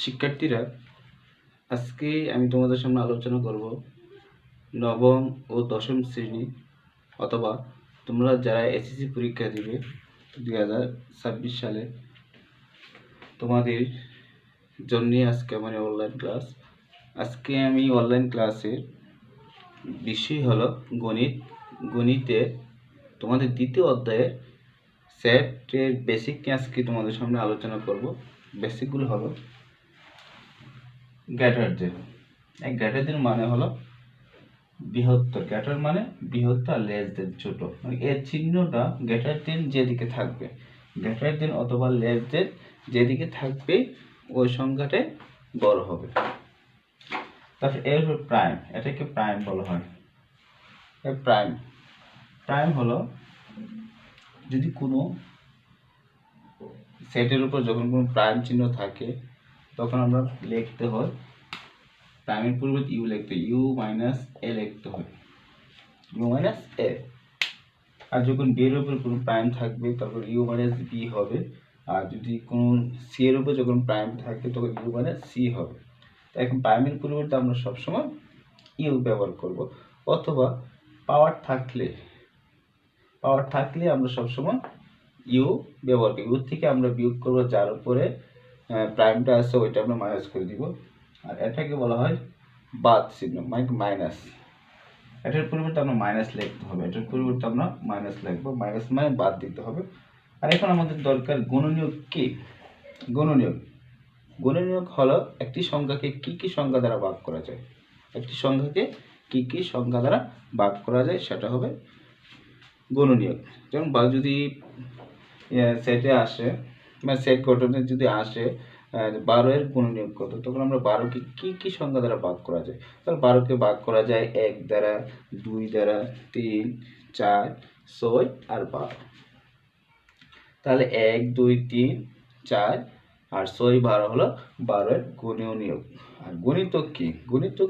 শিক্ষার্থীরা, আজকে আমি তোমাদের সামনে আলোচনা করব নবম ও দশম শ্রেণী অথবা তোমরা যারা এসএসসি পরীক্ষা দিবে 2026 সালে তোমাদের জন্য আজকে আমার অনলাইন ক্লাস। আজকে আমি অনলাইন ক্লাসের বিষয় হলো গণিত। গণিতে তোমাদের দ্বিতীয় অধ্যায়ের সেটের বেসিক আজকে তোমাদের সামনে আলোচনা করব। বেসিকগুলো হলো গ্রেটার দেন। এই গ্রেটার দেন মানে হলো বৃহত্তর। গ্রেটার মানে বৃহত্তর, লেস দেন ছোট। মানে এর চিহ্নটা গ্রেটার দেন যেদিকে থাকবে, গ্রেটার দেন অথবা লেস দেন যেদিকে থাকবে ওই সংখ্যাটাই বড় হবে। তারপর এর প্রাইম, এটাকে প্রাইম বলা হয়। প্রাইম প্রাইম হলো যদি কোনো সেটের উপর যখন কোনো প্রাইম চিহ্ন থাকে তখন আমরা লিখতে হয় প্রাইমের পরিবর্তে ইউ লিখতে, ইউ মাইনাস এ লিখতে হয়, ইউ মাইনাস এ। আর যখন বি এর উপর কোনো প্রাইম থাকবে তখন ইউ মাইনাস বি হবে। আর যদি কোনো সি এর উপর যখন প্রাইম থাকবে তখন ইউ মাইনাস সি হবে। তো এখন প্রাইমের পরিবর্তে আমরা সবসময় ইউ ব্যবহার করব, অথবা পাওয়ার থাকলে আমরা সবসময় ইউ ব্যবহার করি। ইউ থেকে আমরা বিয়োগ করবো, যার উপরে প্রাইমটা আছে ওইটা আমরা মাইনাস করে দিব। আর এটাকে বলা হয় বাদ চিহ্ন, মানে মাইনাস। এটার পরিবর্তে আমরা মাইনাস লিখতে হবে, এটার পরিবর্তে আমরা মাইনাস লিখবো। মাইনাস মানে বাদ দিতে হবে। আর এখন আমাদের দরকার গুণনীয়ক কি? গুণনীয়ক হলো একটি সংখ্যাকে কি কি সংখ্যা দ্বারা ভাগ করা যায়। একটি সংখ্যাকে কি কি সংখ্যা দ্বারা ভাগ করা যায় সেটা হবে গুণনীয়ক। যেমন যদি সেটে আসে বা সেট গঠনে যদি আসে 12 এর গুণনীয়ক কত, তখন আমরা 12কে কি কি সংখ্যা দ্বারা ভাগ করা যায়। তাহলে 12কে ভাগ করা যায় 1 দ্বারা, 2 দ্বারা, 3, 4, 6 আর 12। তাহলে 1, 2, 3, 4 আর 6, 12 হলো 12 এর গুণনীয়ক। আর গণিতক কি? গণিতক